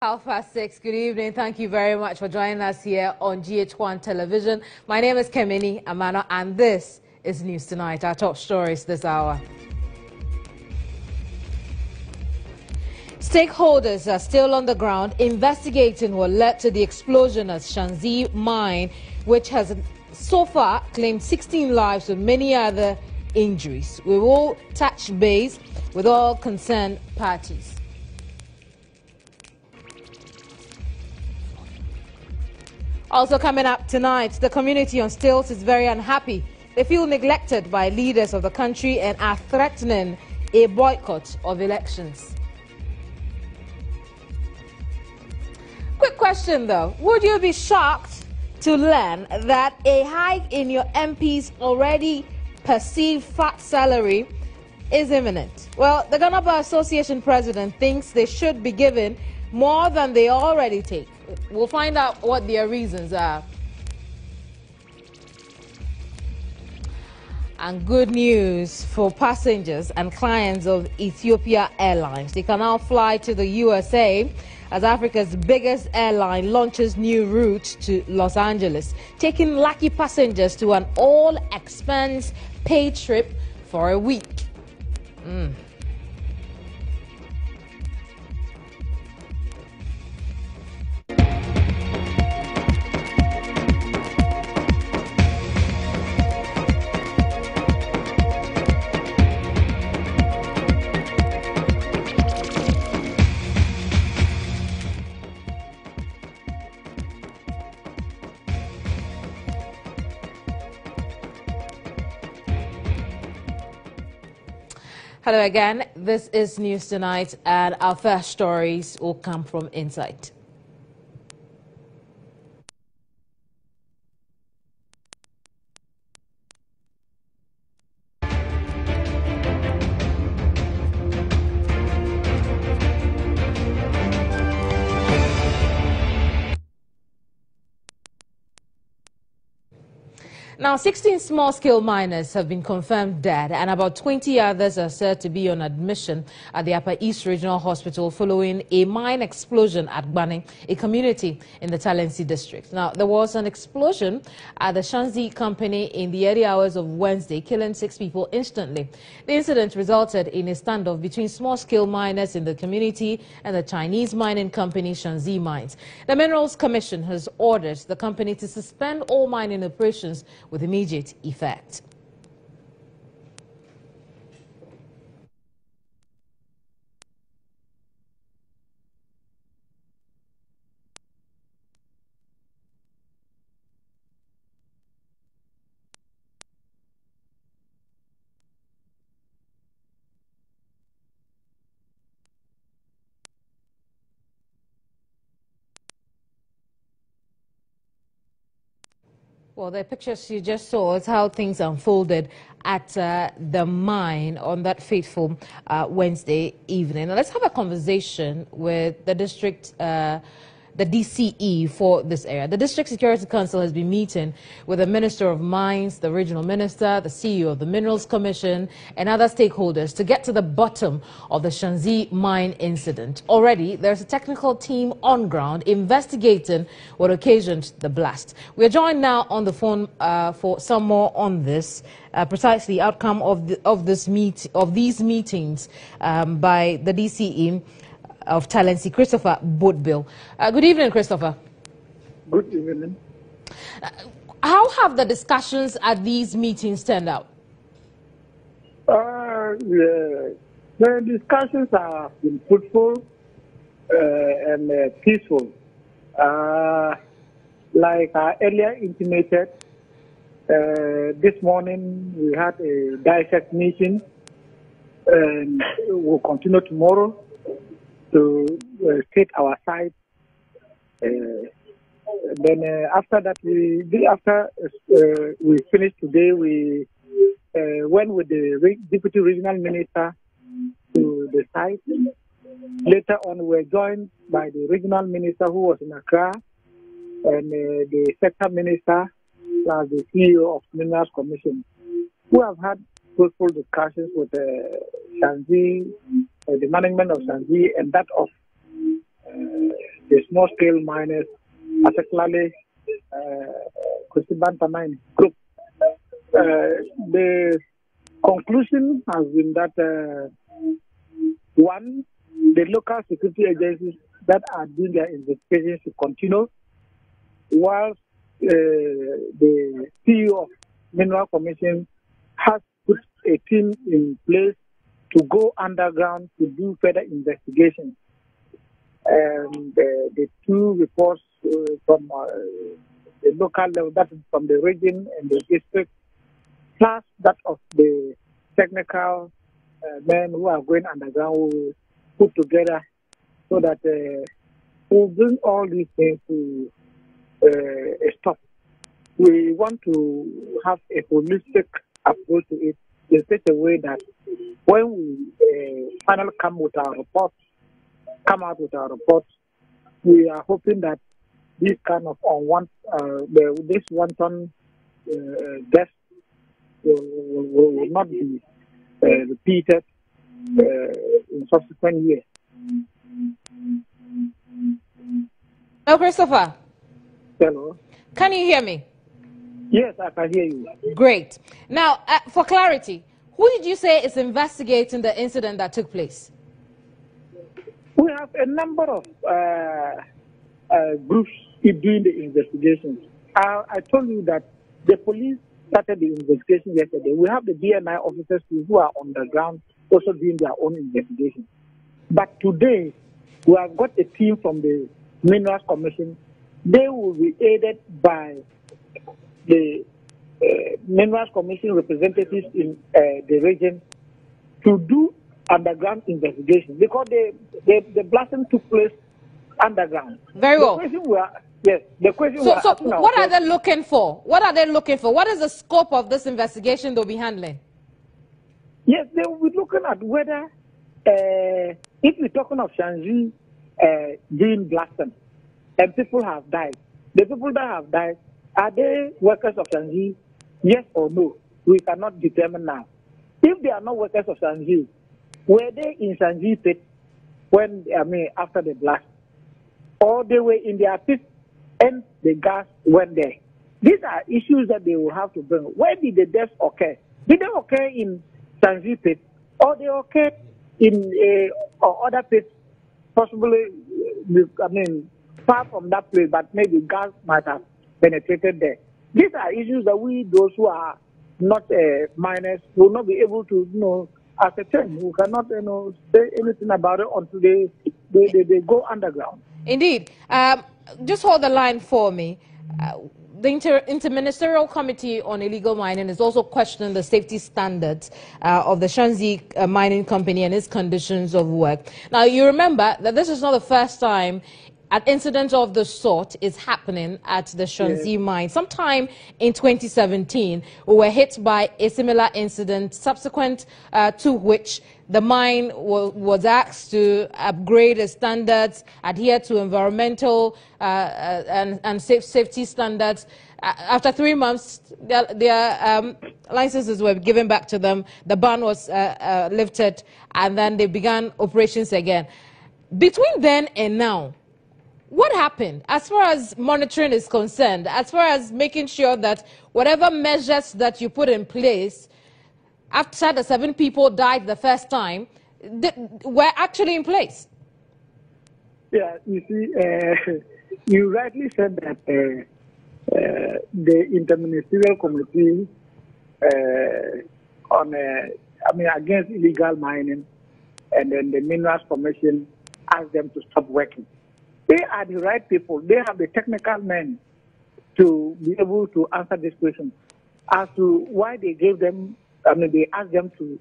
6. Good evening. Thank you very much for joining us here on GH1 Television. My name is Keminni Nyamanni Amanor, and this is News Tonight. Our top stories this hour. Stakeholders are still on the ground investigating what led to the explosion at Shanxi mine, which has so far claimed 16 lives with many other injuries. We will touch base with all concerned parties. Also coming up tonight, the community on stilts is very unhappy. They feel neglected by leaders of the country and are threatening a boycott of elections. Quick question though, would you be shocked to learn that a hike in your MP's already perceived fat salary is imminent? Well, the Ghana Bar Association president thinks they should be given more than they already take. We'll find out what their reasons are. And good news for passengers and clients of Ethiopia Airlines. They can now fly to the USA as Africa's biggest airline launches new route to Los Angeles, taking lucky passengers to an all-expense paid trip for a week. Hello again, this is News Tonight, and our first stories will come from inside. Now, 16 small-scale miners have been confirmed dead, and about 20 others are said to be on admission at the Upper East Regional Hospital following a mine explosion at Gbani, a community in the Talensi district. Now, there was an explosion at the Shanxi company in the early hours of Wednesday, killing 6 people instantly. The incident resulted in a standoff between small-scale miners in the community and the Chinese mining company Shanxi Mines. The Minerals Commission has ordered the company to suspend all mining operations with immediate effect. Well, the pictures you just saw is how things unfolded at the mine on that fateful Wednesday evening. Now, let's have a conversation with the district, the DCE for this area. The District Security Council has been meeting with the Minister of Mines, the Regional Minister, the CEO of the Minerals Commission, and other stakeholders to get to the bottom of the Shanxi mine incident. Already, there's a technical team on ground investigating what occasioned the blast. We are joined now on the phone for some more on this, precisely the outcome of these meetings by the DCE of Talensi, Christopher Boatbill. Good evening, Christopher. Good evening. How have the discussions at these meetings turned out? The discussions have been fruitful and peaceful. Like I earlier intimated, this morning we had a dissect meeting, and we'll continue tomorrow to take our side. Then after that, we finished today, we went with the Deputy Regional Minister to the site. Later on, we were joined by the Regional Minister who was in Accra, and the Sector Minister, plus the CEO of Minerals Commission, who have had fruitful discussions with Shanxi, the management of Shanxi, and that of the small-scale miners, particularly Kusibanta Mine Group. The conclusion has been that one, the local security agencies that are doing their investigations to continue, whilst the CEO of Mineral Commission has put a team in place to go underground to do further investigations. And the two reports from the local level, that is from the region and the district, plus that of the technical men who are going underground, will put together so that we'll bring all these things to a stop. We want to have a holistic approach to it in such a way that when we finally come out with our report, we are hoping that this kind of this wanton death will not be repeated in subsequent years. Hello, Christopher. Hello. Can you hear me? Yes, I can hear you. Great. Now, for clarity, who did you say is investigating the incident that took place? We have a number of groups doing the investigations. I told you that the police started the investigation yesterday. We have the DNI officers who are on the ground also doing their own investigation. But today, we have got a team from the Minerals Commission. They will be aided by the Minerals Commission representatives in the region to do underground investigation, because the blasting took place underground. Very well. The question so what are they looking for? What are they looking for? What is the scope of this investigation they'll be handling? Yes, they will be looking at whether, if we're talking of Shanzi doing blasting, and people have died, the people that have died, are they workers of Shanzi? Yes or no? We cannot determine now. If they are not workers of Shanzi, were they in Shanzi pit after the blast? Or they were in their pit and the gas went there? These are issues that they will have to bring. Where did the deaths occur? Did they occur in Shanzi pit? Or they occurred in other pits, possibly, far from that place, but maybe gas might have penetrated there? These are issues that those who are not miners, will not be able to, ascertain. We cannot, say anything about it until they go underground. Indeed. Just hold the line for me. The Interministerial Committee on Illegal Mining is also questioning the safety standards of the Shanzi Mining Company and its conditions of work. Now, you remember that this is not the first time an incident of the sort is happening at the Shanzi mine. Sometime in 2017, we were hit by a similar incident, subsequent to which the mine was asked to upgrade its standards, adhere to environmental and safety standards. After 3 months, their licenses were given back to them. The ban was lifted, and then they began operations again. Between then and now, what happened as far as monitoring is concerned, as far as making sure that whatever measures that you put in place after the 7 people died the first time were actually in place? Yeah, you see, you rightly said that the Interministerial Committee against illegal mining, and then the Minerals Commission asked them to stop working. They are the right people. They have the technical men to be able to answer this question as to why they gave them, they asked them to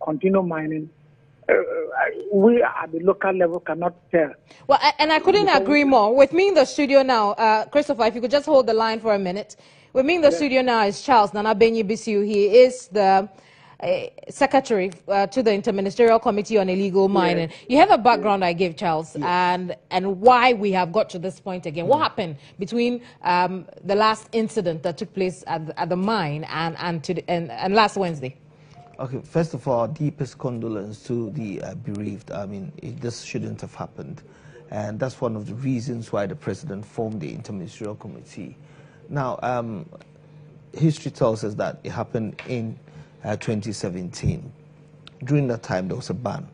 continue mining. We at the local level cannot tell. Well, and I couldn't agree more. With me in the studio now, Christopher, if you could just hold the line for a minute. With me in the studio now is Charles Nana Benyi Bisiu. He is the secretary to the Interministerial Committee on Illegal Mining. Yes. You have a background I gave, Charles, yes, and why we have got to this point again. What happened between the last incident that took place at the mine and last Wednesday? Okay, first of all, deepest condolence to the bereaved. This shouldn't have happened. And that's one of the reasons why the president formed the interministerial committee. Now, history tells us that it happened in 2017. During that time, there was a ban.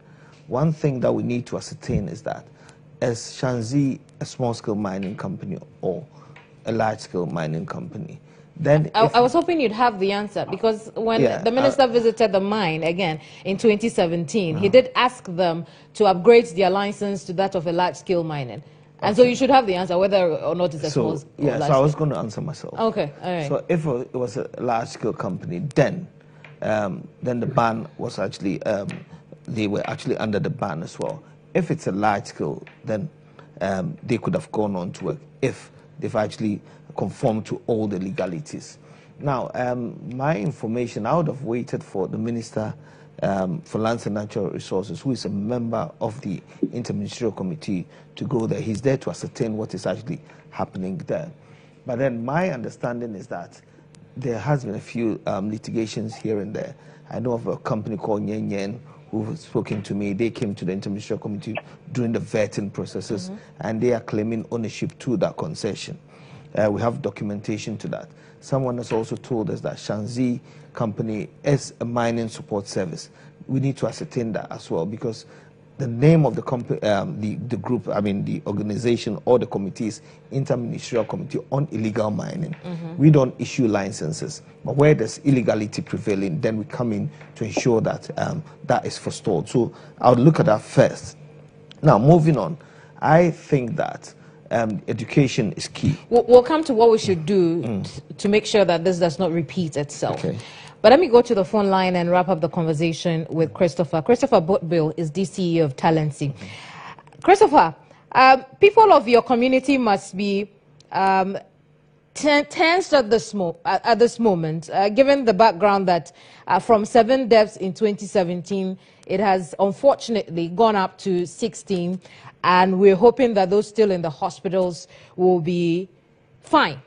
One thing that we need to ascertain is that, is Shanzi a small-scale mining company or a large-scale mining company? Then I was hoping you'd have the answer, because when the minister visited the mine again in 2017, he did ask them to upgrade their license to that of a large-scale mining. And so you should have the answer, whether or not it's a small scale. Yeah, so I was going to answer myself. Okay, all right. So if it was a large-scale company, then the ban was actually, they were actually under the ban as well. If it's a large-scale, then they could have gone on to work if they've actually conformed to all the legalities. Now, my information, I would have waited for the Minister for Lands and Natural Resources, who is a member of the Interministerial Committee, to go there. He's there to ascertain what is actually happening there. But then my understanding is that there has been a few litigations here and there. I know of a company called Nyen Nyen who has spoken to me. They came to the Interministerial Committee during the vetting processes, and they are claiming ownership to that concession. We have documentation to that. Someone has also told us that Shanzi company is a mining support service. We need to ascertain that as well, because the name of the company, the group, I mean the organization or the committee is Interministerial Committee on Illegal Mining. We don't issue licenses, but where there's illegality prevailing, then we come in to ensure that that is forestalled. So I'll look at that first. Now, moving on, I think that education is key. We'll come to what we should do to make sure that this does not repeat itself. Okay. But let me go to the phone line and wrap up the conversation with Christopher. Christopher Bootbill is DCE of Talency. Christopher, people of your community must be tense at this moment, given the background that from 7 deaths in 2017, it has unfortunately gone up to 16, and we're hoping that those still in the hospitals will be fine.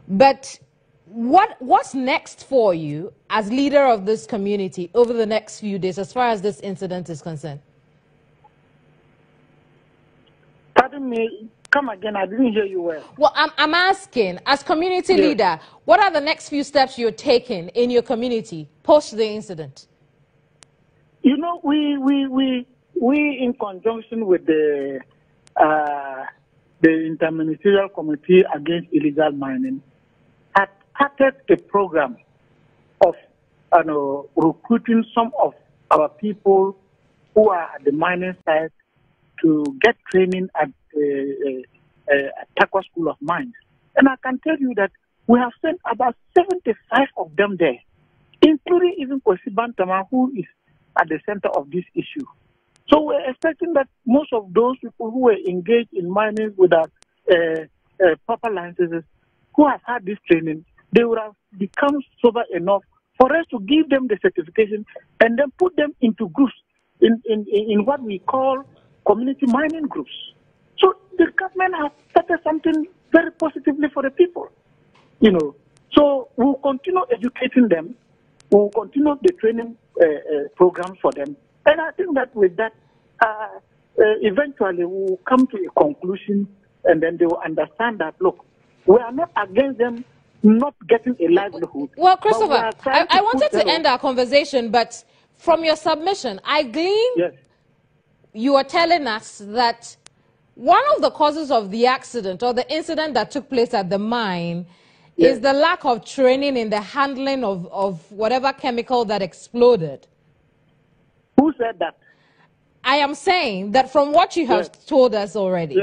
But what's next for you as leader of this community over the next few days as far as this incident is concerned? Pardon me, come again, I didn't hear you well. Well, I'm asking, as community leader, what are the next few steps you're taking in your community post the incident? You know, we in conjunction with the Interministerial Committee Against Illegal Mining had started a program of recruiting some of our people who are at the mining site to get training at Takwa School of Mines. And I can tell you that we have sent about 75 of them there, including even Kwesi Bantama, who is at the center of this issue. So we're expecting that most of those people who were engaged in mining without proper licenses, who have had this training, they would have become sober enough for us to give them the certification and then put them into groups in what we call community mining groups. So the government has started something very positively for the people, you know. So we'll continue educating them. We'll continue the training programs for them. And I think that with that, eventually we'll come to a conclusion, and then they will understand that, look, we are not against them not getting a livelihood. Well, Christopher, I wanted to end our conversation, but from your submission, I glean you are telling us that one of the causes of the accident or the incident that took place at the mine is the lack of training in the handling of whatever chemical that exploded. Who said that? I am saying that from what you have told us already,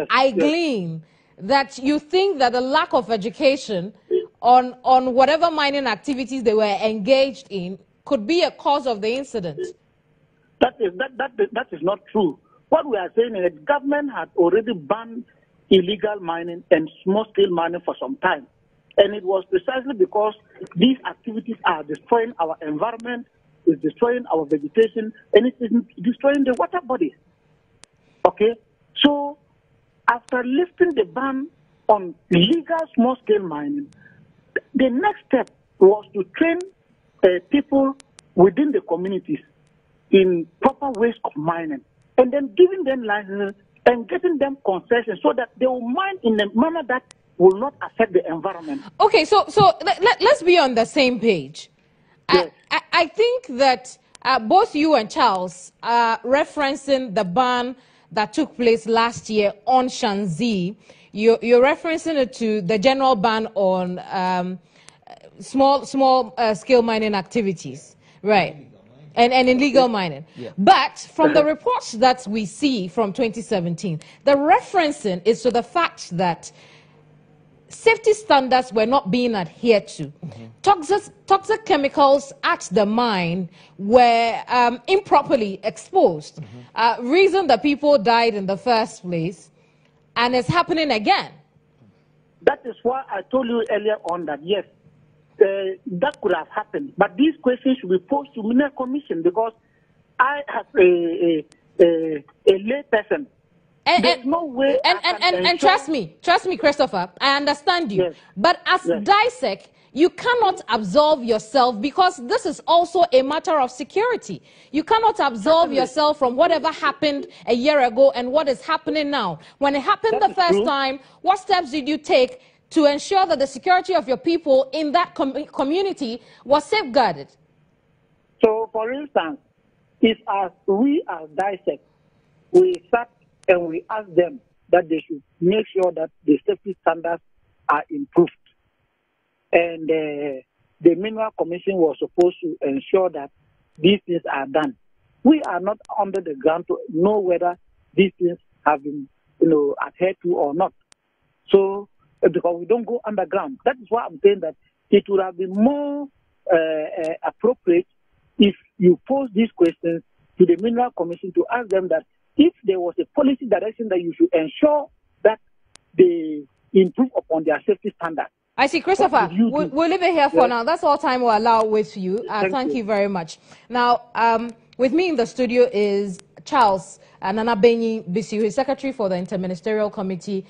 I glean that you think that the lack of education on whatever mining activities they were engaged in could be a cause of the incident. That is not true. What we are saying is that government had already banned illegal mining and small-scale mining for some time. And it was precisely because these activities are destroying our environment, it's destroying our vegetation, and it is destroying the water bodies. Okay? So, after lifting the ban on illegal small-scale mining, the next step was to train people within the communities in proper ways of mining, and then giving them licenses and getting them concessions so that they will mine in a manner that will not affect the environment. Okay, so let's be on the same page. Yes. I think that both you and Charles are referencing the ban that took place last year on Shanzi. You're referencing it to the general ban on small scale mining activities, right? And illegal mining. Yeah. But from the reports that we see from 2017, the referencing is to the fact that safety standards were not being adhered to. Toxic chemicals at the mine were improperly exposed. Reason that people died in the first place, and it's happening again. That is why I told you earlier on that, yes, that could have happened. But these questions should be posed to Mineral Commission, because I, as a lay person, there's no way. And trust me, Christopher, I understand you. Yes. But as DISEC, you cannot absolve yourself, because this is also a matter of security. You cannot absolve yourself from whatever happened a year ago and what is happening now. When it happened the first time, what steps did you take to ensure that the security of your people in that community was safeguarded? So, for instance, if as we as DISEC, we sat and we asked them that they should make sure that the safety standards are improved. And the Mineral Commission was supposed to ensure that these things are done. We are not under the ground to know whether these things have been, adhered to or not. So, because we don't go underground. That is why I'm saying that it would have been more appropriate if you pose these questions to the Mineral Commission to ask them that if there was a policy direction that you should ensure that they improve upon their safety standards. I see, Christopher. We'll leave it here for now. That's all time we'll allow with you. Thank you very much. Now, with me in the studio is Charles Nana Benyi Bisi, who is Secretary for the Interministerial Committee.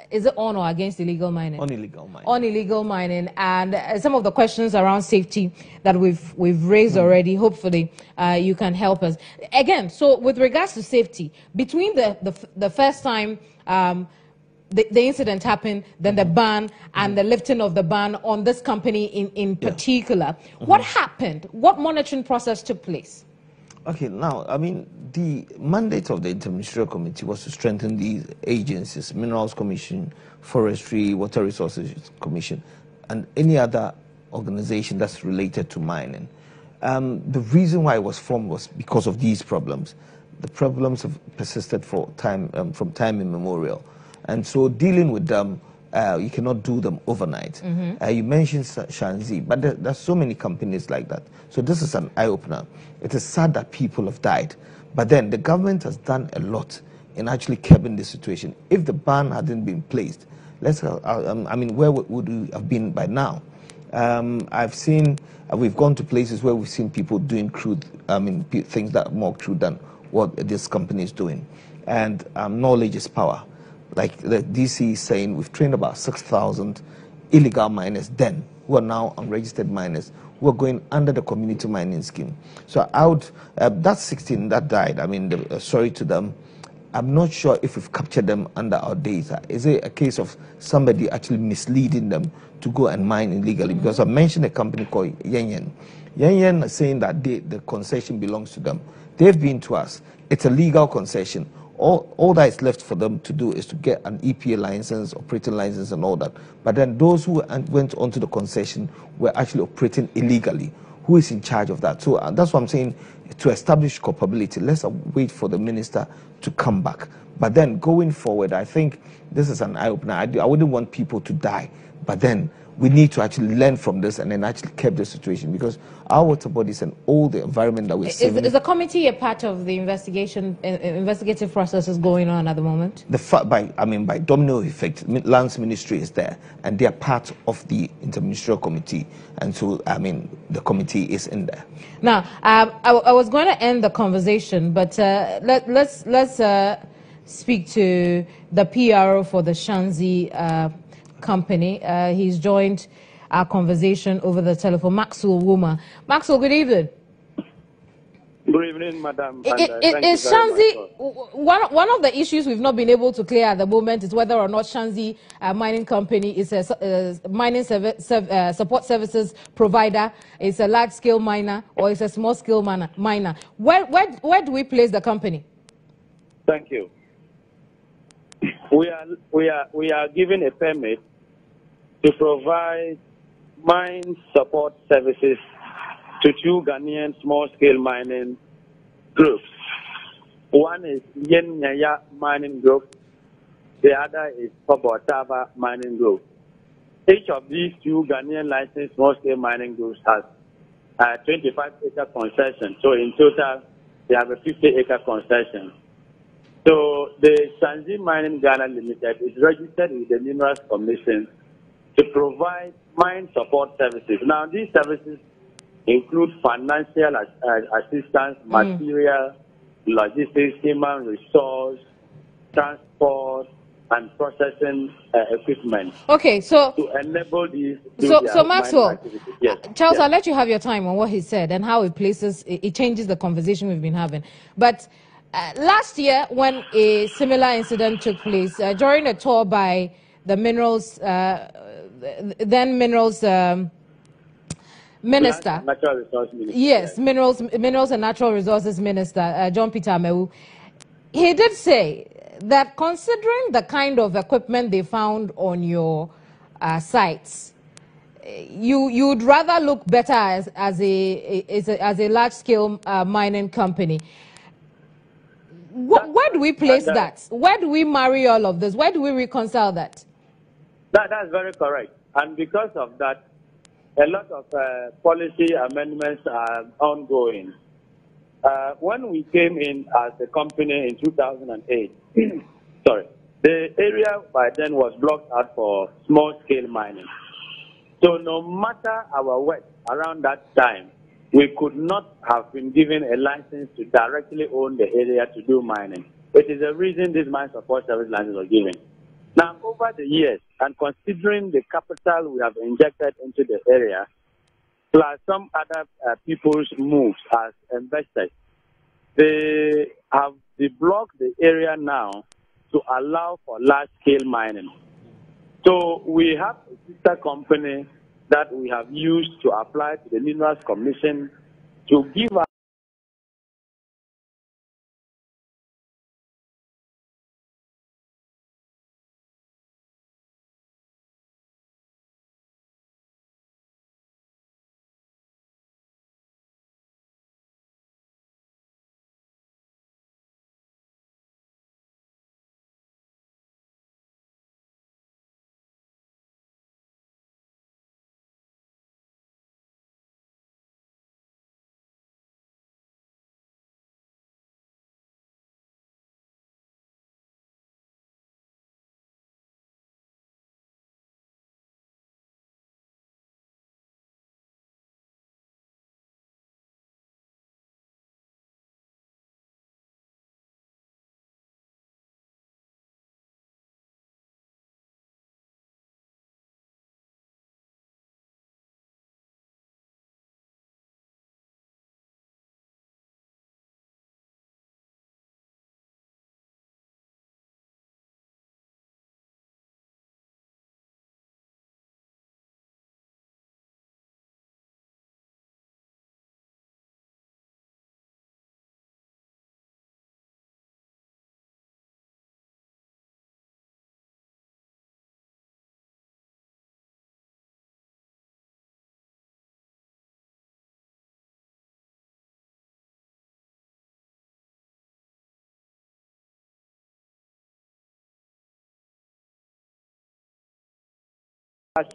Is it on or against illegal mining? On illegal mining. On illegal mining. And some of the questions around safety that we've raised already, hopefully you can help us. Again, so with regards to safety, between the first time the incident happened, then the ban and the lifting of the ban on this company in particular, what happened? What monitoring process took place? Okay, now, I mean, the mandate of the Interministerial Committee was to strengthen these agencies, Minerals Commission, Forestry, Water Resources Commission, and any other organization that's related to mining. The reason why it was formed was because of these problems. The problems have persisted for time, from time immemorial. And so dealing with them, you cannot do them overnight. You mentioned Shanzi, but there's so many companies like that. So this is an eye-opener. It is sad that people have died, but then the government has done a lot in actually curbing the situation. If the ban hadn't been placed, I mean, where would we have been by now? I've seen, we've gone to places where we've seen people doing crude, things that are more crude than what this company is doing. And knowledge is power. Like the DC is saying, we've trained about 6,000 illegal miners then, who are now unregistered miners, who are going under the community mining scheme. So I would, that's 16 that died. I mean, sorry to them. I'm not sure if we've captured them under our data. Is it a case of somebody actually misleading them to go and mine illegally? Because I mentioned a company called Yen. Yen is saying that the concession belongs to them. They've been to us. It's a legal concession. All that is left for them to do is to get an EPA license, operating license, and all that. But then those who went onto the concession were actually operating illegally. Who is in charge of that? So that's what I'm saying. To establish culpability, let's wait for the minister to come back. But then going forward, I think this is an eye-opener. I wouldn't want people to die. But then we need to actually learn from this and then actually keep the situation, because our water bodies and all the environment that we're saving. Is the committee a part of the investigative processes going on at the moment? By domino effect, Lands Ministry is there, and they are part of the Interministerial Committee, and so the committee is in there. Now, I was going to end the conversation, but let's speak to the PRO for the Shanzi company. He's joined our conversation over the telephone, Maxwell Wuma. Maxwell, good evening. Good evening, Madam. One of the issues we've not been able to clear at the moment is whether or not Shanzi Mining Company is a mining support services provider, is a large-scale miner, or is a small-scale miner. Where do we place the company? Thank you. We are given a permit to provide mine support services to 2 Ghanaian small-scale mining groups. One is Keminni Mining Group. The other is Kobotaba Mining Group. Each of these 2 Ghanaian licensed small-scale mining groups has a 25-acre concession. So in total, they have a 50-acre concession. So the Shanzi Mining Ghana Limited is registered with the Minerals Commission to provide mine support services. Now, these services include financial assistance, material, logistics, human resource, transport, and processing equipment. Okay, so to enable these. So Maxwell, yes, Charles, yes. I'll let you have your time on what he said and how it changes the conversation we've been having. But last year, when a similar incident took place during a tour by the minerals, then minerals. Minister. Natural Resource Minister. Yes, Minerals and Natural Resources Minister, John Peter Amewu. He did say that considering the kind of equipment they found on your sites, you'd rather look better as a large-scale mining company. Where do we place that? Where do we marry all of this? Where do we reconcile that? That's very correct. And because of that, a lot of policy amendments are ongoing. When we came in as a company in 2008, sorry, the area by then was blocked out for small-scale mining. So no matter our work around that time, we could not have been given a license to directly own the area to do mining. It is the reason this mine support service license was given. Now, over the years, and considering the capital we have injected into the area, plus some other people's moves as investors, they have deblocked the area now to allow for large-scale mining. So we have a sister company that we have used to apply to the Minerals Commission to give us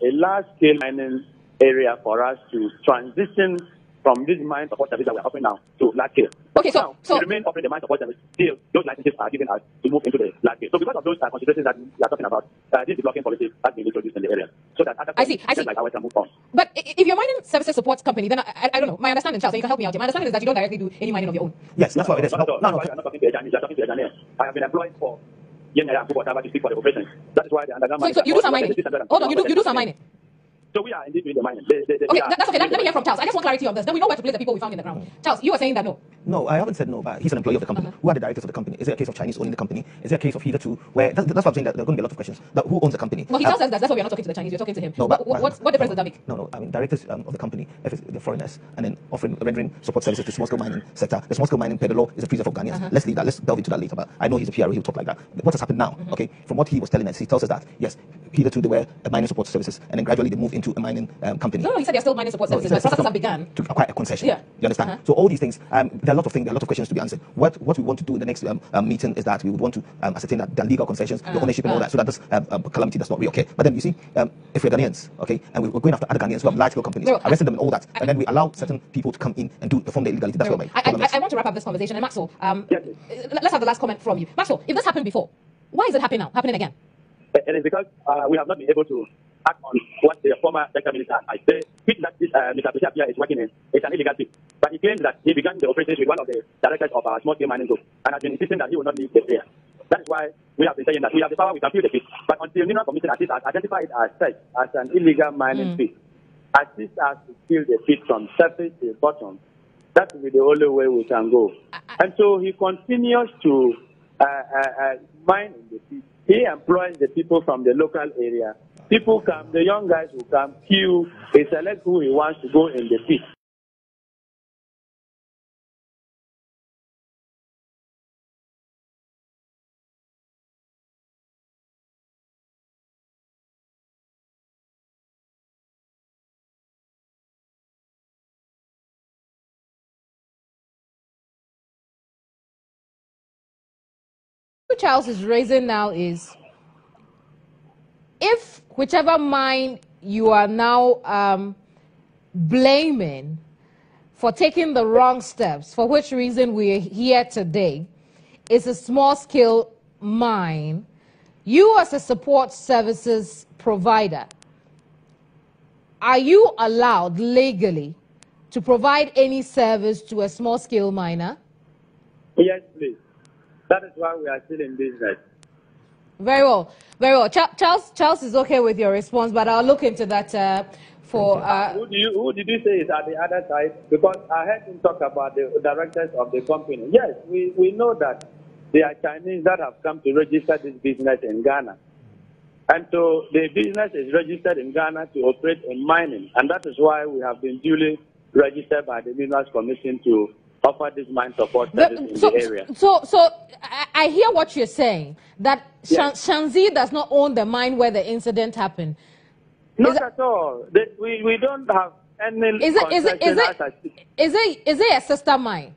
a large-scale mining area for us to transition from this mine support service that we are offering now to large scale. Okay, so we remain offering the mine support service. Still, those licenses are given us to move into the large scale. So because of those considerations that we are talking about, this deblocking policy has been introduced in the area, so that other companies like ours can move on. But if you're mining services support company, then I don't know. My understanding, Charles, and you can help me out here. My understanding is that you don't directly do any mining of your own. Yes, that's what it is. I'm not talking to a Chinese. I'm talking to a Ghanaian. I have been employed for Keminni Nyamanni Amanor to speak for the operations. That is why the underground. So you do some mining. Hold on, you do some mining. So we are indeed doing the mining. Okay, that's okay. Let me hear from Charles. I just want clarity on this. Then we know where to place the people we found in the ground. Charles, you were saying that no. No, I haven't said no, but he's an employee of the company. Who are the directors of the company? Is there a case of Chinese owning the company? Is there a case of hitherto where that's what I'm saying, that there are going to be a lot of questions. That who owns the company? Well, he tells us that that's why we're not talking to the Chinese. We're talking to him. No, what difference does that make? No, I mean directors of the company, if it's the foreigners, and then rendering support services to small scale mining sector. The small scale mining per the law is a preserve of Ghanaians. Let's leave that. Let's delve into that later. But I know he's a PRO. He'll talk like that. But what has happened now? Okay, from what he was telling us, he tells us that yes, hitherto they were a mining support services, and then gradually they moved into a mining company. No, he said they're still mining support services. The processes have begun to acquire a concession. Yeah. You understand? So all these things, there are a lot of things, there are a lot of questions to be answered. What we want to do in the next meeting is that we would want to ascertain that the legal concessions, the ownership and all that, so that this calamity does not reoccur. But then you see, if we're Ghanaians, okay, and we're going after other Ghanaians who have large scale companies, arresting them and all that, and then we allow certain people to come in and perform their illegality. That's what my problem is. I want to wrap up this conversation. And Maxwell, let's have the last comment from you. Maxwell, if this happened before, why is it happening again? It is because we have not been able to act on what the former sector minister might say. Which that this Mr. Bishapia is working in, it's an illegal pit. But he claims that he began the operations with one of the directors of our small-scale mining group and has been insisting that he will not leave the area. That is why we have been saying that we have the power, we can fill the pit. But until the Mineral Commission at least has identified it as such, as an illegal mining pit, assist us to fill the pit from surface to bottom, that will be the only way we can go. And so he continues to mine in the pit. He employs the people from the local area. People come, the young guys who come, queue, he selects who he wants to go in the pit. What Charles is raising now is, if whichever mine you are now blaming for taking the wrong steps, for which reason we are here today, is a small-scale mine, you as a support services provider, are you allowed legally to provide any service to a small-scale miner? Yes, please. That is why we are still in business. Very well, very well. Charles is okay with your response, but I'll look into that for... Who did you say is at the other side? Because I heard him talk about the directors of the company. Yes, we know that there are Chinese that have come to register this business in Ghana. And so the business is registered in Ghana to operate in mining. And that is why we have been duly registered by the Minerals Commission to offer this mine support service in the area. So I hear what you're saying, that yes. Shanzi does not own the mine where the incident happened. Not at all. We don't have any... Is it a sister mine?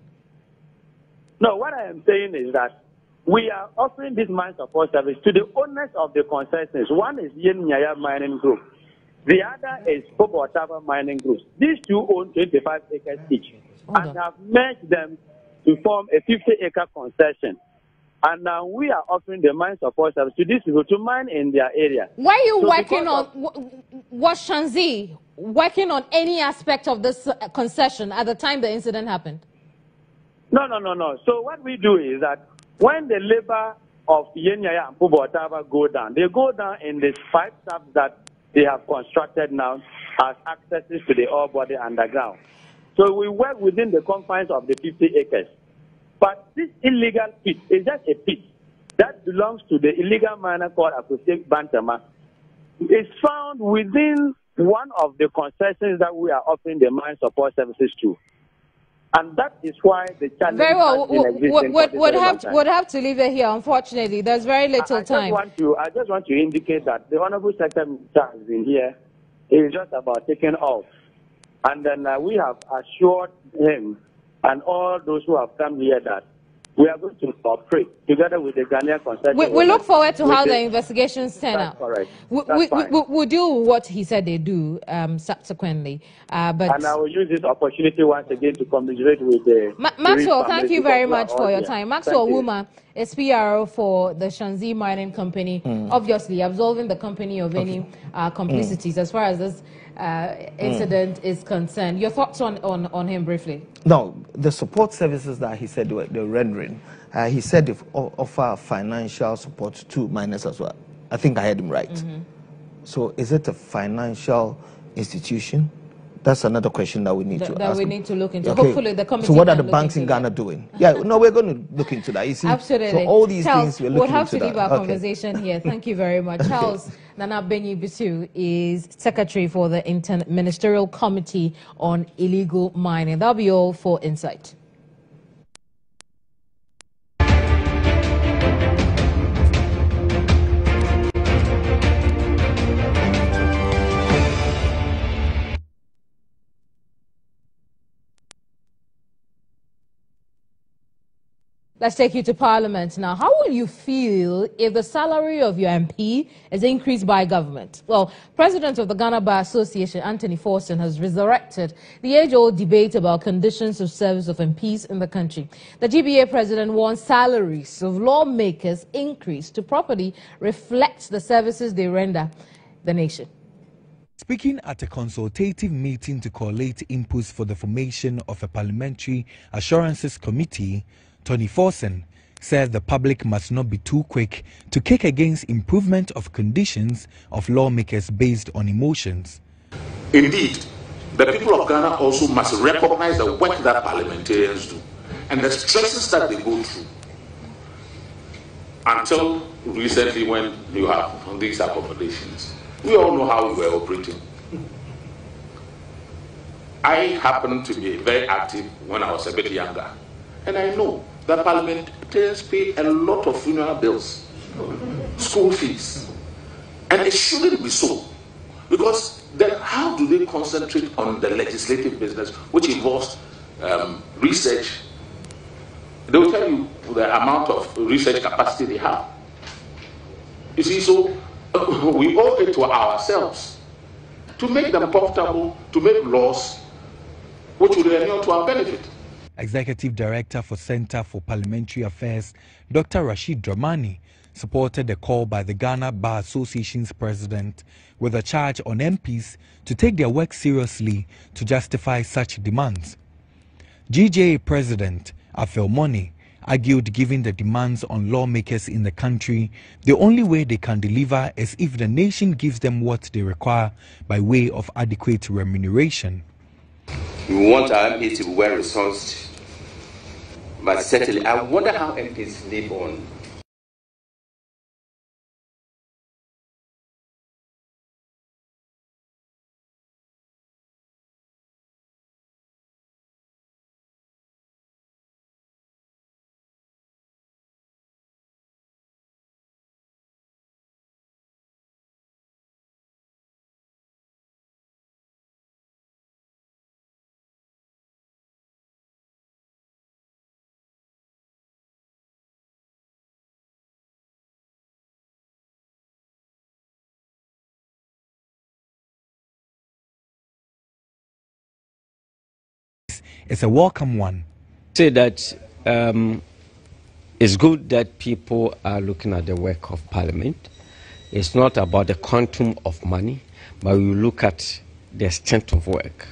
No, what I am saying is that we are offering this mine support service to the owners of the concessions. One is Keminni Nyamanni Mining Group. The other is Pobotava Mining Group. These two own 25 acres each and have merged them to form a 50-acre concession. And now we are offering the mine support service to these people to mine in their area. Why are you working on, was Shanzi working on any aspect of this concession at the time the incident happened? No. So what we do is that when the labor of Keminni Nyamanni and Pobotava go down, they go down in the 5 shafts that they have constructed now as accesses to the ore body underground. So we work within the confines of the 50 acres. But this illegal pit is just a pit that belongs to the illegal miner called Akosek Bantama. It's found within one of the concessions that we are offering the mine support services to. And that is why the challenge very well. Would have to leave it here, unfortunately. There's very little time. I just want to indicate that the Honorable Secretary Minister has been here. It's just about taking off. And then we have assured him and all those who have come here that we are going to cooperate together with the Ghanaian concession. We look forward to how the investigations turn out. Correct. We'll do what he said they do subsequently. And I will use this opportunity once again to commiserate with the... Maxwell, thank you very much for your time. Maxwell Wuma is PRO for the Shanzi Mining Company, obviously absolving the company of any complicities as far as this incident is concerned. Your thoughts on him briefly? No, the support services that he said they're rendering, he said they offer financial support to miners as well. I think I heard him right. So is it a financial institution? That's another question that we need to ask. That we need to look into. Okay. Hopefully the committee. So what are the banks in Ghana doing? Yeah, no, we're going to look into that. You see? Absolutely. So all these Charles, things we're looking into. We'll have to leave our conversation here. Thank you very much. Charles Nana Benyi-Bisu is Secretary for the Interministerial Committee on Illegal Mining. That'll be all for Insight. Let's take you to Parliament now. How will you feel if the salary of your MP is increased by government? Well, President of the Ghana Bar Association, Anthony Forson, has resurrected the age-old debate about conditions of service of MPs in the country. The GBA president wants salaries of lawmakers increased to properly reflect the services they render the nation. Speaking at a consultative meeting to collate inputs for the formation of a Parliamentary Assurances Committee, Tony Forson said the public must not be too quick to kick against improvement of conditions of lawmakers based on emotions. Indeed, the people of Ghana also must recognize the work that parliamentarians do and the stresses that they go through. Until recently, when you have these accommodations, we all know how we were operating. I happened to be very active when I was a bit younger, and I know that parliamentarians pay a lot of funeral bills, school fees, and it shouldn't be so, because then how do they concentrate on the legislative business, which involves research? They will tell you the amount of research capacity they have. You see, so we owe it to ourselves to make them profitable, to make laws which will inure to our benefit. Executive Director for Center for Parliamentary Affairs, Dr. Rashid Dramani, supported the call by the Ghana Bar Association's president with a charge on MPs to take their work seriously to justify such demands. GJA President Afel Money argued given the demands on lawmakers in the country, the only way they can deliver is if the nation gives them what they require by way of adequate remuneration. We want our MPs to be well resourced, but certainly I wonder how MPs live on. It's a welcome one. Say that it's good that people are looking at the work of Parliament. It's not about the quantum of money, but we look at the extent of work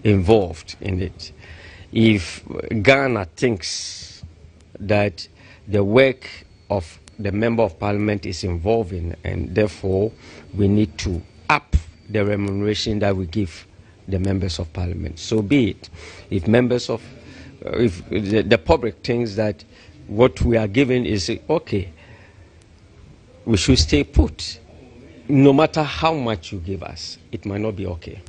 involved in it. If Ghana thinks that the work of the Member of Parliament is involving, and therefore we need to up the remuneration that we give the members of Parliament, so be it. If members of, if the public thinks that what we are giving is okay, we should stay put. No matter how much you give us, it might not be okay.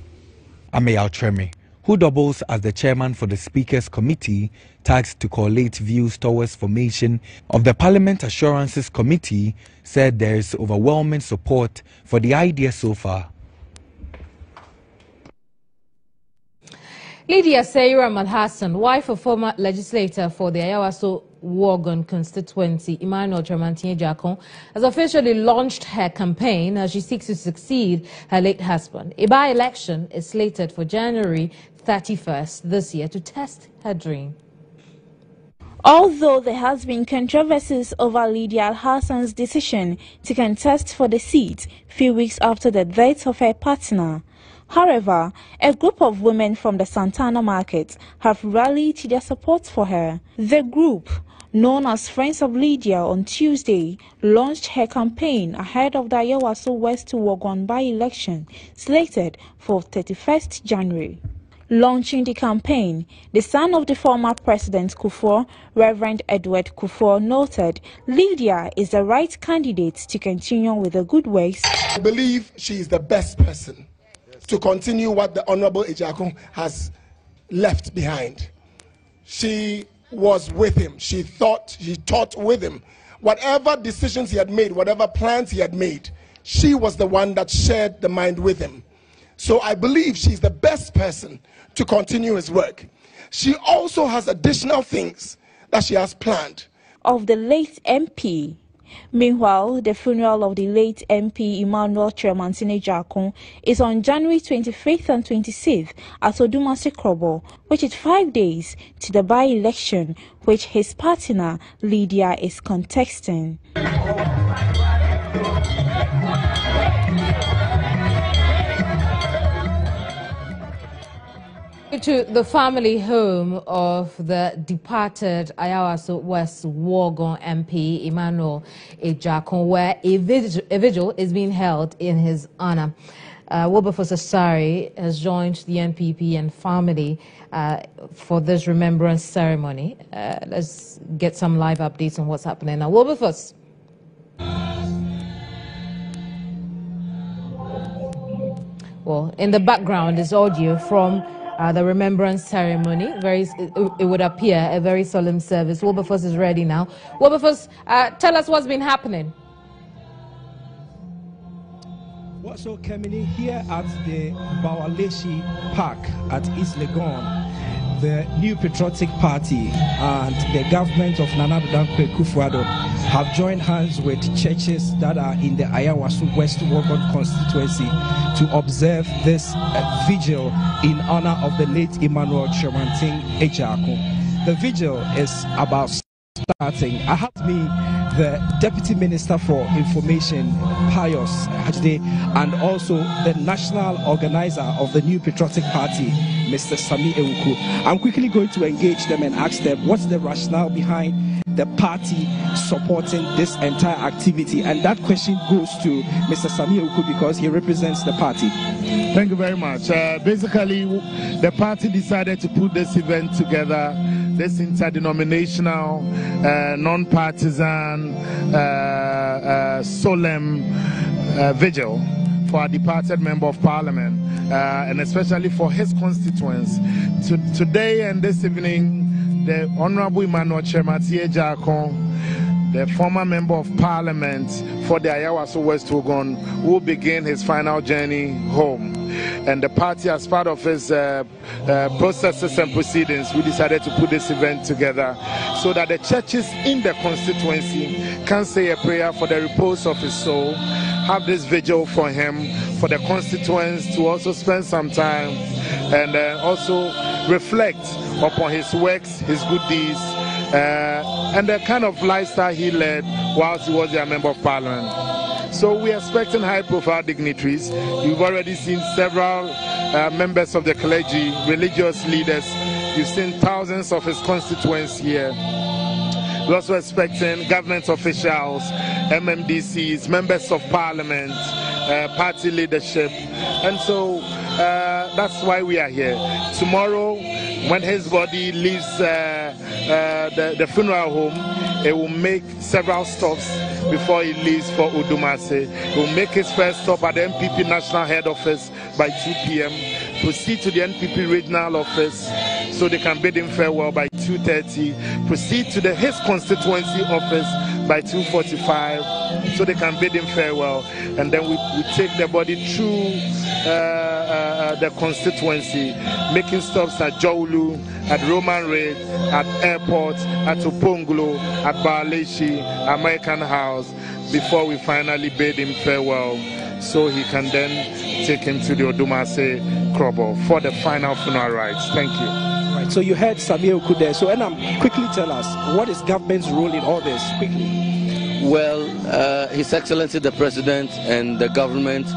Ameyal Tremi, who doubles as the chairman for the Speakers Committee, tasked to collate views towards formation of the Parliament Assurances Committee, said there is overwhelming support for the idea so far. Lydia Seira Malhassan, wife of former legislator for the Ayawaso Wogon constituency, Emmanuel Tremantier-Jakon, has officially launched her campaign as she seeks to succeed her late husband. A by-election is slated for January 31st this year to test her dream. Although there has been controversies over Lydia Alhassan's decision to contest for the seat few weeks after the death of her partner, however, a group of women from the Santana market have rallied their support for her. The group, known as Friends of Lydia, on Tuesday launched her campaign ahead of the Ayawaso West Wogon by-election slated for 31st January. Launching the campaign, the son of the former President Kufuor, Reverend Edward Kufuor, noted Lydia is the right candidate to continue with the good works. I believe she is the best person to continue what the Honorable Ejiakon has left behind. She was with him. She taught with him. Whatever decisions he had made, whatever plans he had made, she was the one that shared the mind with him. So I believe she's the best person to continue his work. She also has additional things that she has planned. Of the late MP. Meanwhile, the funeral of the late MP Emmanuel Chermantine Jakon is on January 25th and 26th at Odumase Krobo, which is 5 days to the by-election which his partner Lydia is contesting. To the family home of the departed Ayawaso West Wogon MP Emmanuel Ejakon, where a vigil is being held in his honor. Wilberforce Asari has joined the NPP and family for this remembrance ceremony. Let's get some live updates on what's happening now. Wilberforce. Well, in the background is audio from the remembrance ceremony. It would appear a very solemn service. Wilberforce is ready now. Wilberforce, tell us what's been happening. So Keminni, here at the Bawaleshi Park at East Legon, the New Patriotic Party and the government of Nana Dankwe Kufuor have joined hands with churches that are in the Ayawaso West Wogon constituency to observe this vigil in honor of the late Emmanuel Chermantine Ejakon. The vigil is about starting. I have with me the Deputy Minister for Information, Pius Hajde, and also the national organizer of the New Patriotic Party, Mr. Sami Ewuku. I'm quickly going to engage them and ask them what's the rationale behind the party supporting this entire activity. And that question goes to Mr. Sami Ewuku because he represents the party. Thank you very much. Basically, the party decided to put this event together, this interdenominational, non-partisan, solemn vigil for a departed member of parliament, and especially for his constituents. Today and this evening, the Honorable Emmanuel Chermantine Ejakon, the former member of parliament for the Ayawaso West Wogon, will begin his final journey home. And the party, as part of its processes and proceedings, we decided to put this event together so that the churches in the constituency can say a prayer for the repose of his soul, have this vigil for him, for the constituents to also spend some time and also reflect upon his works, his good deeds, and the kind of lifestyle he led whilst he was a member of parliament. So we're expecting high-profile dignitaries. You've already seen several members of the clergy, religious leaders. You've seen thousands of his constituents here. We're also expecting government officials, MMDCs, members of parliament, party leadership. And so that's why we are here. Tomorrow, when his body leaves the funeral home, it will make several stops before he leaves for Odumase. He will make his first stop at the NPP National Head Office by 2 p.m., proceed to the NPP Regional Office so they can bid him farewell by 2:30, proceed to his constituency office by 2:45 so they can bid him farewell, and then we take the body through the constituency, making stops at Jowlu, at Roman Reid, at Airport, at Oponglo, at Baleshi, American House, before we finally bid him farewell so he can then take him to the Odumase Krobo for the final funeral rites. Thank you. Right, so you heard Samuel Kude. So quickly tell us, what is government's role in all this? Quickly. Well, His Excellency the President and the government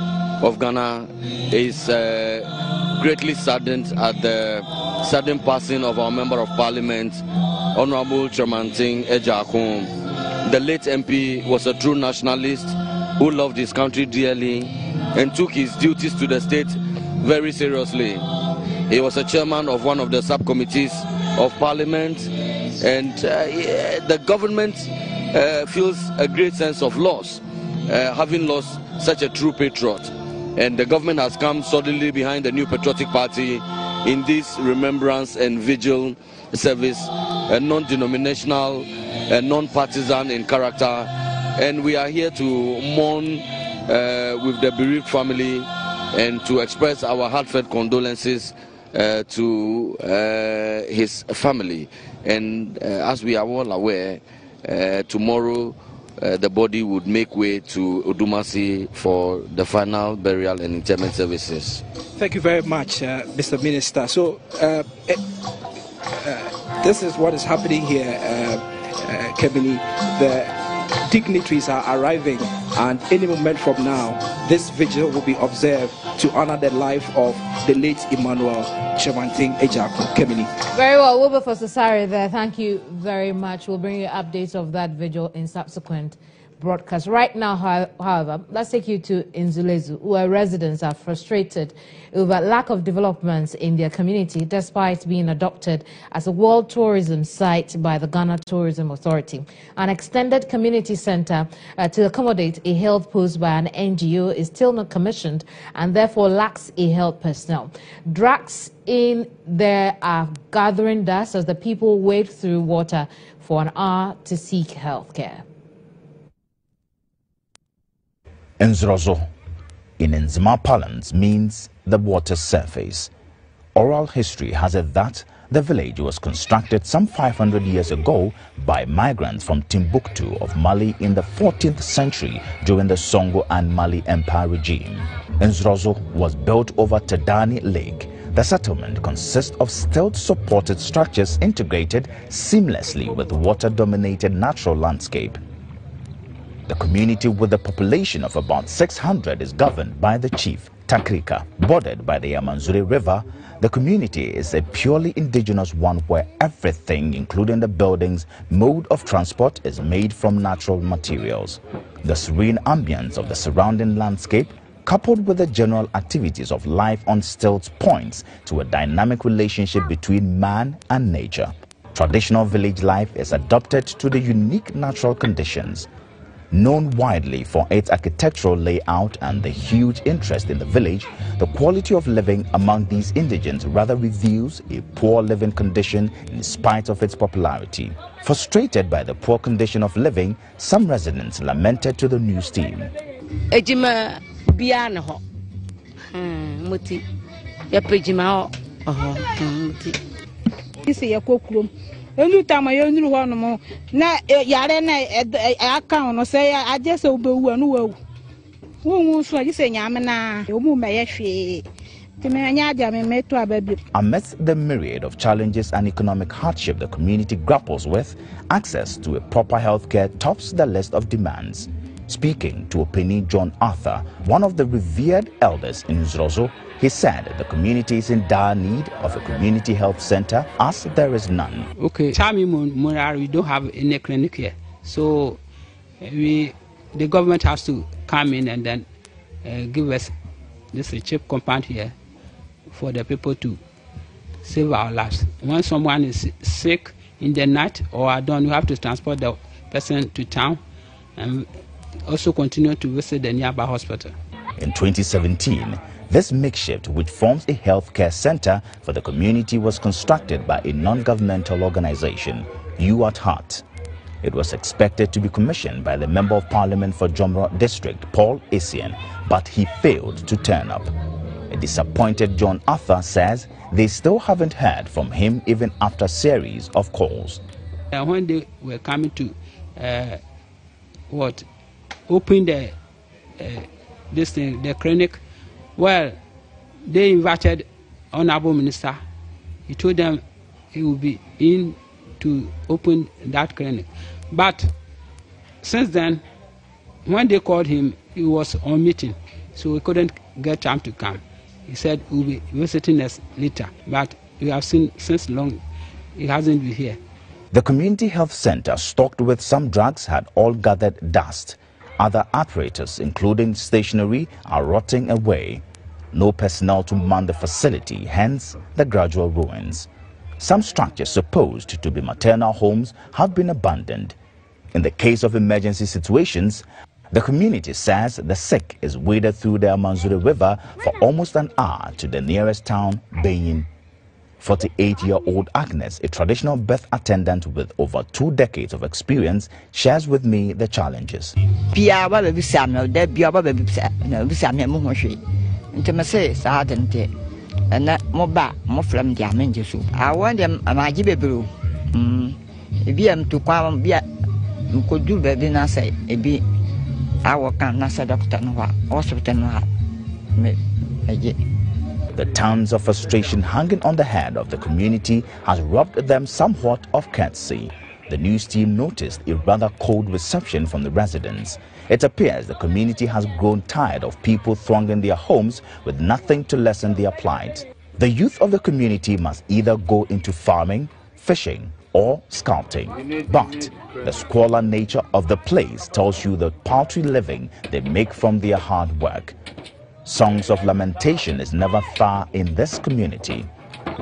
of Ghana is greatly saddened at the sudden passing of our Member of Parliament, Honorable Nyamanni Amanor. The late MP was a true nationalist who loved his country dearly and took his duties to the state very seriously. He was a chairman of one of the subcommittees of Parliament, and the government feels a great sense of loss, having lost such a true patriot. And the government has come suddenly behind the New Patriotic Party in this remembrance and vigil service, non-denominational, non-partisan in character. And we are here to mourn with the bereaved family and to express our heartfelt condolences to his family. And as we are all aware, tomorrow the body would make way to Odumasi for the final burial and interment services. Thank you very much, Mr. Minister. So this is what is happening here, Keminni. The dignitaries are arriving, and any moment from now, this vigil will be observed to honor the life of the late Emmanuel Nyamanni Amanor. Keminni. Very well, Wilberforce Osari there. Thank you very much. We'll bring you updates of that vigil in subsequent broadcasts. Right now, however, let's take you to Nzulezu, where residents are frustrated over lack of developments in their community, despite being adopted as a World Tourism Site by the Ghana Tourism Authority. An extended community center to accommodate a health post by an NGO is still not commissioned and therefore lacks a health personnel. Drugs in there are gathering dust as the people wade through water for an hour to seek health care. Nzrozo in Nzima parlance means the water surface. Oral history has it that the village was constructed some 500 years ago by migrants from Timbuktu of Mali in the 14th century during the Songo and Mali Empire regime. Nzrozo was built over Tadani Lake. The settlement consists of stilt-supported structures integrated seamlessly with water-dominated natural landscape. The community, with a population of about 600, is governed by the chief, Takrika. Bordered by the Yamanzure River, the community is a purely indigenous one where everything, including the buildings, mode of transport, is made from natural materials. The serene ambience of the surrounding landscape, coupled with the general activities of life on stilts, points to a dynamic relationship between man and nature. Traditional village life is adapted to the unique natural conditions. Known widely for its architectural layout and the huge interest in the village, the quality of living among these indigents rather reveals a poor living condition in spite of its popularity. Frustrated by the poor condition of living, some residents lamented to the news team. Anytime I only one more, na Yarena account or say I just obey one who so you say Yamana, you may she. Amidst the myriad of challenges and economic hardship the community grapples with, access to a proper health care tops the list of demands. Speaking to Openi John Arthur, one of the revered elders in Nzrozo, he said the community is in dire need of a community health center as there is none. Okay, we don't have any clinic here. So the government has to come in and then give us this cheap compound here for the people to save our lives. When someone is sick in the night or at dawn, we have to transport the person to town and also continue to visit the nearby hospital. In 2017, this makeshift, which forms a healthcare center for the community, was constructed by a non-governmental organization, You at Heart. It was expected to be commissioned by the Member of Parliament for Jomro District, Paul Essien, but he failed to turn up. A disappointed John Arthur says they still haven't heard from him even after a series of calls. When they were coming to open the clinic, well, they invited Honorable Minister. He told them he would be in to open that clinic. But since then, when they called him, he was on meeting, so he couldn't get time to come. He said he will be visiting us later, but we have seen since long he hasn't been here. The community health center, stocked with some drugs, had all gathered dust. Other apparatus, including stationery, are rotting away. No personnel to man the facility, hence the gradual ruins. Some structures supposed to be maternal homes have been abandoned. In the case of emergency situations, the community says the sick is waded through the Amanzure River for almost an hour to the nearest town, Benin. 48-year-old Agnes, a traditional birth attendant with over 2 decades of experience, shares with me the challenges. The tons of frustration hanging on the head of the community has robbed them somewhat of courtesy. The news team noticed a rather cold reception from the residents. It appears the community has grown tired of people thronging their homes with nothing to lessen their plight. The youth of the community must either go into farming, fishing, or scouting. But the squalor nature of the place tells you the paltry living they make from their hard work. Songs of lamentation is never far in this community.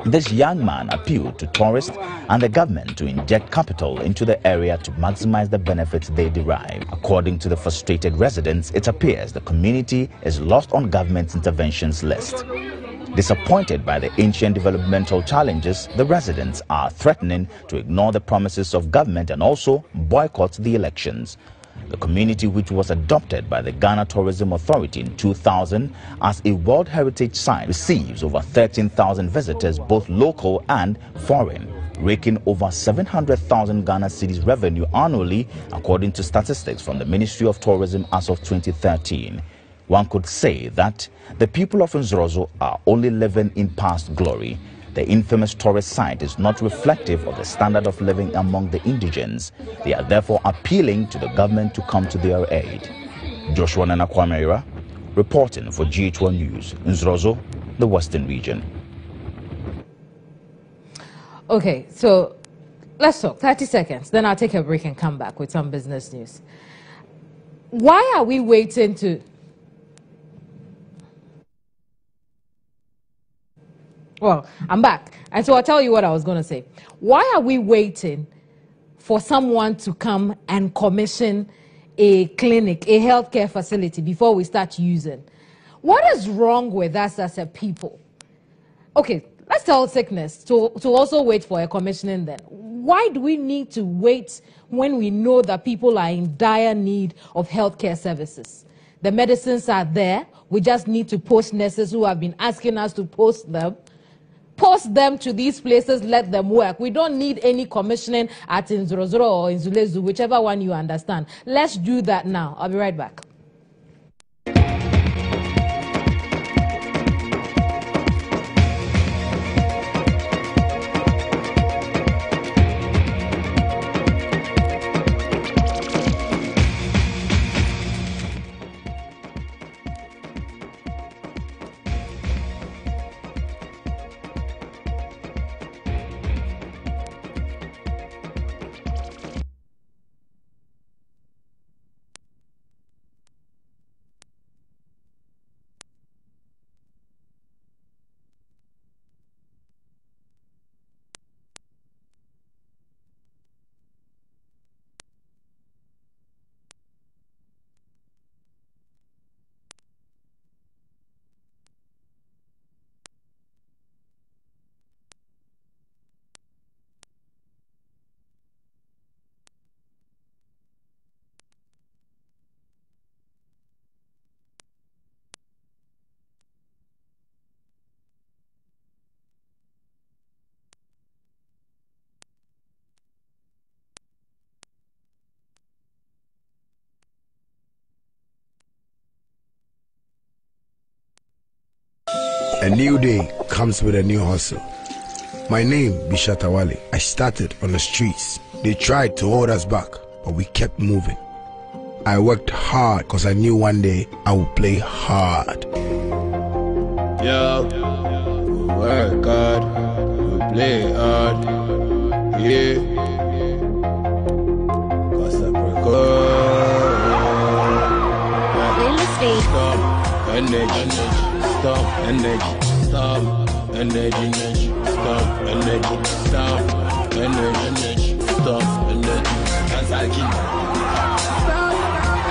This young man appealed to tourists and the government to inject capital into the area to maximize the benefits they derive. According to the frustrated residents, it appears the community is lost on government's interventions list. Disappointed by the ancient developmental challenges, the residents are threatening to ignore the promises of government and also boycott the elections. The community, which was adopted by the Ghana Tourism Authority in 2000 as a World Heritage Site, receives over 13,000 visitors, both local and foreign, raking over 700,000 Ghana cedis revenue annually, according to statistics from the Ministry of Tourism as of 2013. One could say that the people of Nzrozo are only living in past glory. The infamous tourist site is not reflective of the standard of living among the indigents. They are therefore appealing to the government to come to their aid. Joshua Nanakwamera, reporting for GH1 News, Nzrozo, the Western Region. Okay, so let's talk 30 seconds. Then I'll take a break and come back with some business news. Why are we waiting to... Well, I'm back. And so I'll tell you what I was going to say. Why are we waiting for someone to come and commission a clinic, a healthcare facility before we start using? What is wrong with us as a people? Okay, let's tell sickness to also wait for a commissioning then. Why do we need to wait when we know that people are in dire need of healthcare services? The medicines are there. We just need to post nurses who have been asking us to post them. Post them to these places, let them work. We don't need any commissioning at Nzrozo or Nzulezu, whichever one you understand. Let's do that now. I'll be right back. A new day comes with a new hustle. My name is Shatawale. I started on the streets. They tried to hold us back, but we kept moving. I worked hard because I knew one day I would play hard. Yeah, we work hard, we play hard, yeah. Energy, stop, energy, stop, energy, stop, energy, stop, energy, stop, energy, Kansaki. Stop,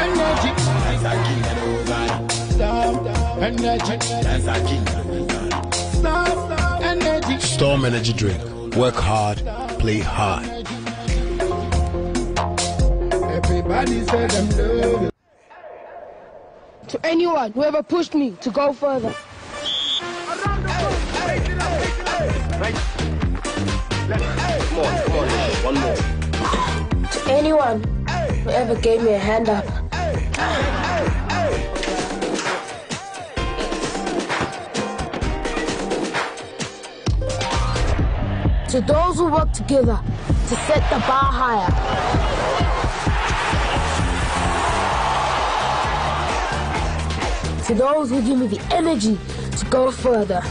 energy, Kansaki, stop, energy, Kansaki, stop, energy. Storm Energy Drink. Work hard, play hard. Everybody said I'm low. To anyone who ever pushed me to go further. One more. To anyone who ever gave me a hand up. To those who work together to set the bar higher. To those who give me the energy to go further.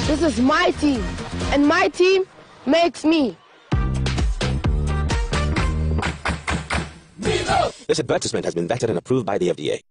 This is my team, and my team makes me. This advertisement has been vetted and approved by the FDA.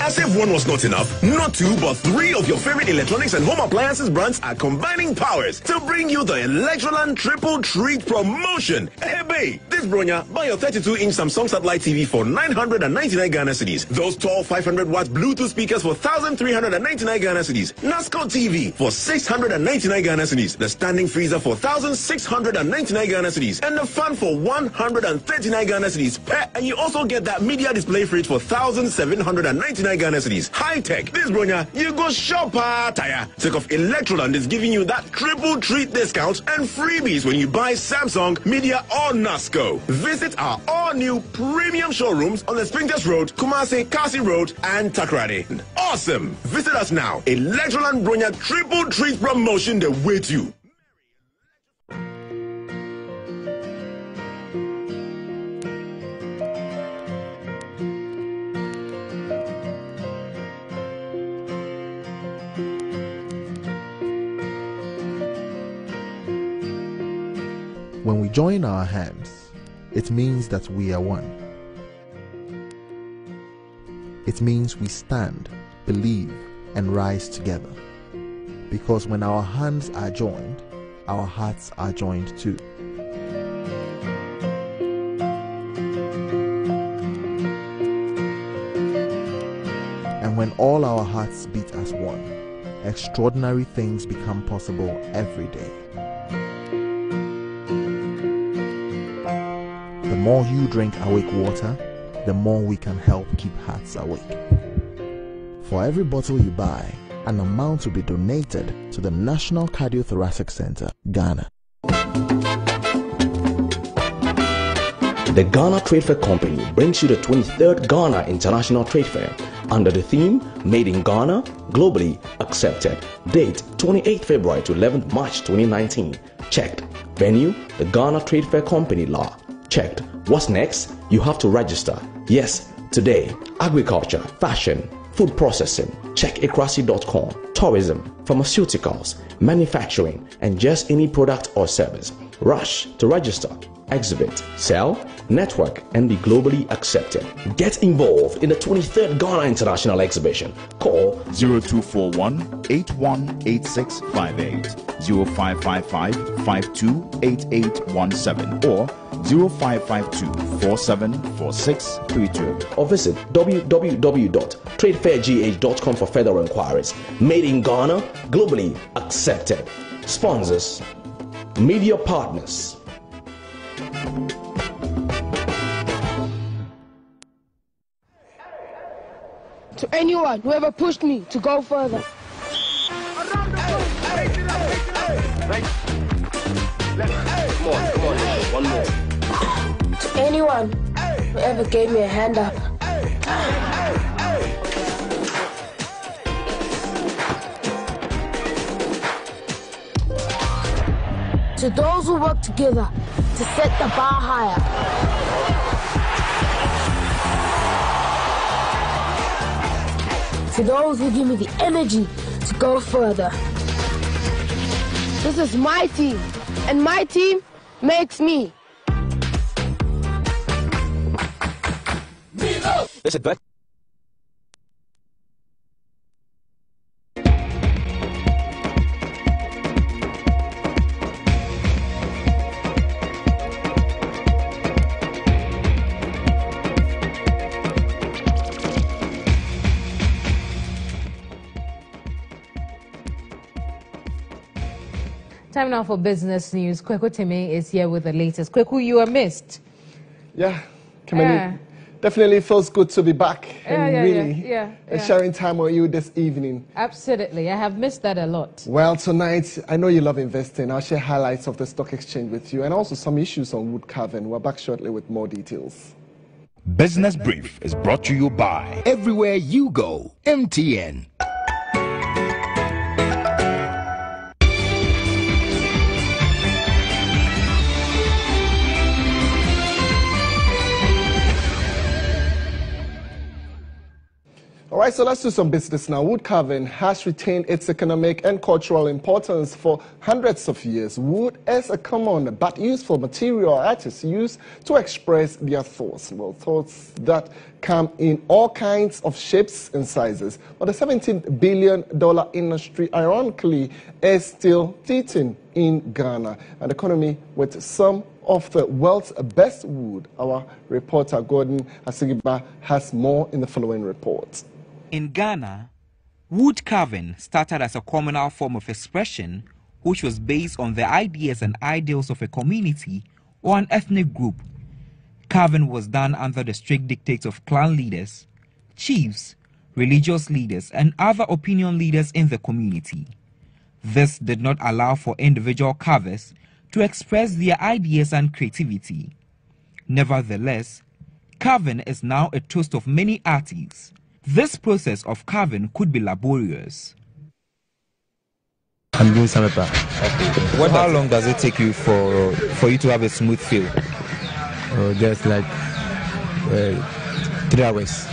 As if one was not enough, not two, but three of your favorite electronics and home appliances brands are combining powers to bring you the Electroland Triple Treat promotion. Hey, babe, this bronya, buy your 32-inch Samsung satellite TV for 999 Ghana cedis. Those tall 500-watt Bluetooth speakers for 1,399 Ghana cedis. NASCO TV for 699 Ghana cedis. The standing freezer for 1,699 Ghana cedis. And the fan for 139 Ghana cedis. And you also get that media display fridge for 1,799 Ghana cedis. High tech. This bronya, you go shopper tire. Sake of Electroland is giving you that triple treat discount and freebies when you buy Samsung, Media or NASCO. Visit our all-new premium showrooms on the Springtest Road, Kumasi, Kasi Road, and Takrady. Awesome! Visit us now. Electroland Bronya Triple Treat promotion the way to. When we join our hands, it means that we are one. It means we stand, believe, and rise together. Because when our hands are joined, our hearts are joined too. And when all our hearts beat as one, extraordinary things become possible every day. The more you drink awake water, the more we can help keep hearts awake. For every bottle you buy, an amount will be donated to the National Cardiothoracic Center, Ghana. The Ghana Trade Fair Company brings you the 23rd Ghana International Trade Fair under the theme Made in Ghana, Globally Accepted. Date 28 February to 11 March 2019. Checked. Venue, the Ghana Trade Fair Company Law. Checked. What's next? You have to register. Yes, today. Agriculture, fashion, food processing. Check ekrasi.com. Tourism, pharmaceuticals, manufacturing, and just any product or service. Rush to register, exhibit, sell, network, and be globally accepted. Get involved in the 23rd Ghana International Exhibition. Call 0241 818658, 0555 528817, or 0552 474632. Or visit www.tradefairgh.com for further inquiries. Made in Ghana, globally accepted. Sponsors, media partners. To anyone who ever pushed me to go further. One more. To anyone who ever gave me a hand up. To those who work together to set the bar higher. To those who give me the energy to go further. This is my team, and my team makes me. This advert. Time now for business news. Kweku Teme is here with the latest. Kweku, you are missed. Yeah, Keminni, definitely feels good to be back and sharing time with you this evening. Absolutely, I have missed that a lot. Well, tonight, I know you love investing. I'll share highlights of the stock exchange with you and also some issues on wood carving. We're back shortly with more details. Business Brief is brought to you by Everywhere You Go, MTN. All right, so let's do some business now. Wood carving has retained its economic and cultural importance for hundreds of years. Wood is a common but useful material artists use to express their thoughts. Well, thoughts that come in all kinds of shapes and sizes. But the $17 billion industry, ironically, is still teething in Ghana, an economy with some of the world's best wood. Our reporter, Gordon Asigiba, has more in the following report. In Ghana, wood carving started as a communal form of expression which was based on the ideas and ideals of a community or an ethnic group. Carving was done under the strict dictates of clan leaders, chiefs, religious leaders, and other opinion leaders in the community. This did not allow for individual carvers to express their ideas and creativity. Nevertheless, carving is now a toast of many artists. This process of carving could be laborious. I'm doing samapa. Okay. How long does it take you for you to have a smooth feel? Just like 3 hours.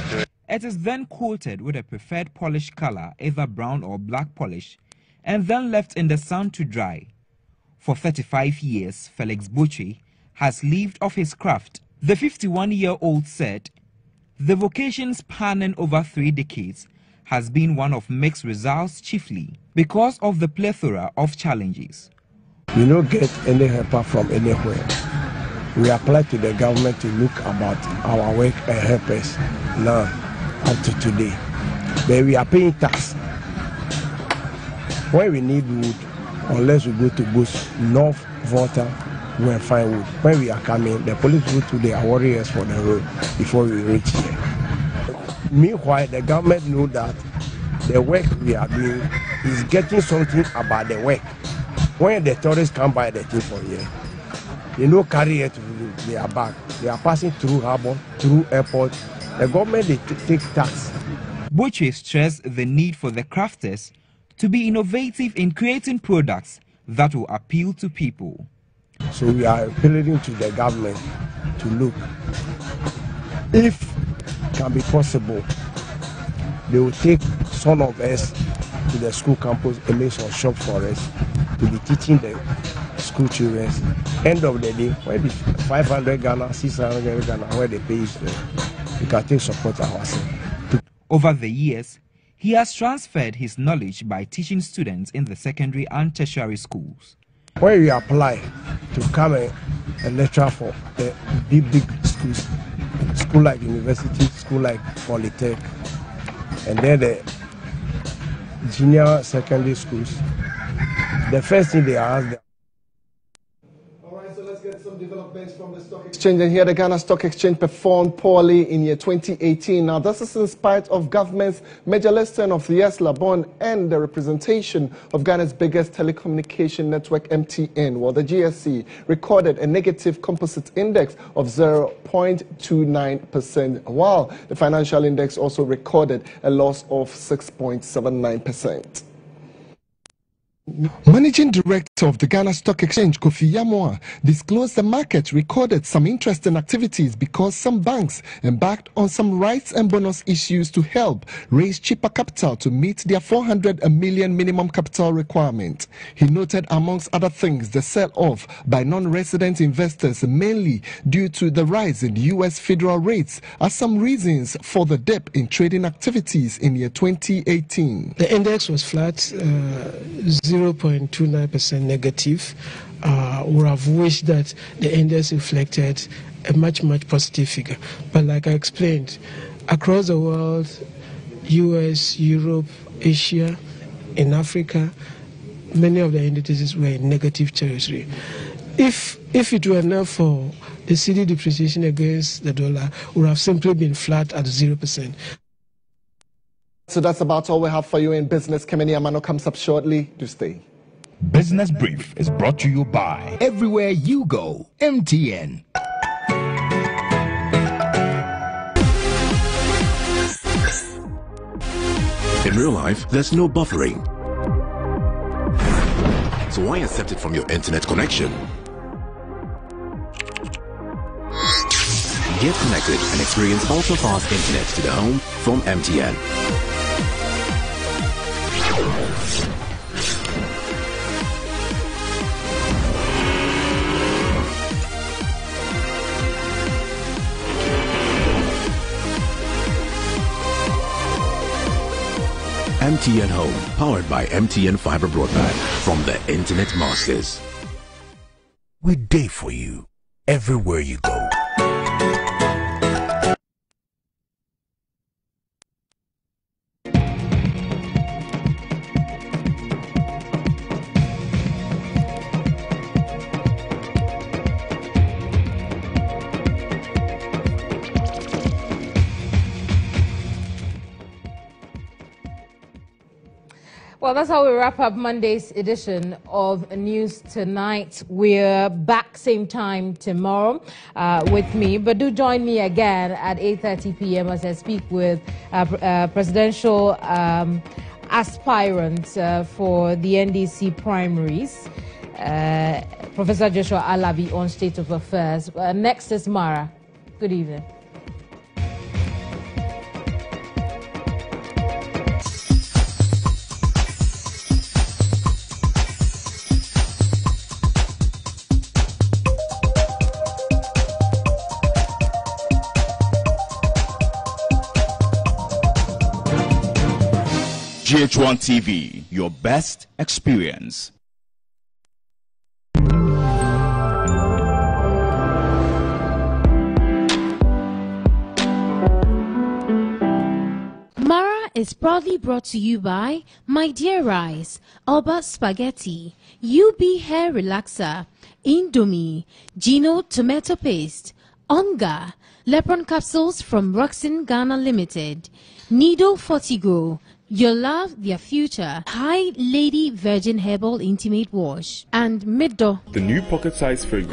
It is then coated with a preferred polish color, either brown or black polish, and then left in the sun to dry. For 35 years, Felix Boche has lived off his craft. The 51-year-old said, "The vocation spanning over 3 decades has been one of mixed results, chiefly because of the plethora of challenges. We don't get any help from anywhere. We apply to the government to look about our work and help us now up to today. But we are paying tax. When we need wood, unless we go to Bush, North, Volta, we find wood. When we are coming, the police go to the warriors for the road before we reach here. Meanwhile, the government know that the work we are doing is getting something about the work. When the tourists come by the thing from here, they no carry it to their bag. They are passing through harbor, through airport. The government, they take tax. Boche stressed the need for the crafters to be innovative in creating products that will appeal to people. So we are appealing to the government to look. If it can be possible, they will take some of us to the school campus and make some shops for us to be teaching the school children. End of the day, maybe 500 Ghana, 600 Ghana, where they pay is we can take support ourselves. Over the years, he has transferred his knowledge by teaching students in the secondary and tertiary schools. When we apply to come a lecturer for the big schools, school like university, school like Polytech, and then the junior secondary schools, the first thing they ask them. Developments from the stock exchange, and here the Ghana Stock Exchange performed poorly in year 2018. Now, this is in spite of government's major listing of the Yesla bond and the representation of Ghana's biggest telecommunication network, MTN. While the GSC recorded a negative composite index of 0.29%, while the financial index also recorded a loss of 6.79%. Managing Director of the Ghana Stock Exchange, Kofi Yamoa, disclosed the market recorded some interesting activities because some banks embarked on some rights and bonus issues to help raise cheaper capital to meet their 400 million minimum capital requirement. He noted, amongst other things, the sell-off by non-resident investors, mainly due to the rise in U.S. federal rates, as some reasons for the dip in trading activities in year 2018. The index was flat, 0.29% negative. Would have wished that the index reflected a much positive figure. But like I explained, across the world, US, Europe, Asia, in Africa, many of the indices were in negative territory. If it were not for the cedi depreciation against the dollar, would have simply been flat at 0%. So that's about all we have for you in business. Keminni Amanor comes up shortly. Do stay. Business Brief is brought to you by Everywhere You Go, MTN. In real life, there's no buffering. So why accept it from your internet connection? Get connected and experience ultra-fast internet to the home from MTN. MTN Home, powered by MTN Fiber Broadband from the Internet Masters. We day for you, everywhere you go. Well, that's how we wrap up Monday's edition of News Tonight. We're back same time tomorrow with me, but do join me again at 8:30 p.m. as I speak with presidential aspirant for the NDC primaries, Professor Joshua Alabi, on State of Affairs. Next is Mara. Good evening. GH1 TV, your best experience. Mara is proudly brought to you by My Dear Rice, Alba Spaghetti, UB Hair Relaxer, Indomie, Gino Tomato Paste, Onga, Lepron Capsules from Roxin Ghana Limited, Nido Fortigo, Your Love, Their Future, High Lady Virgin Herbal Intimate Wash, and Middo. The new pocket-sized fragrance.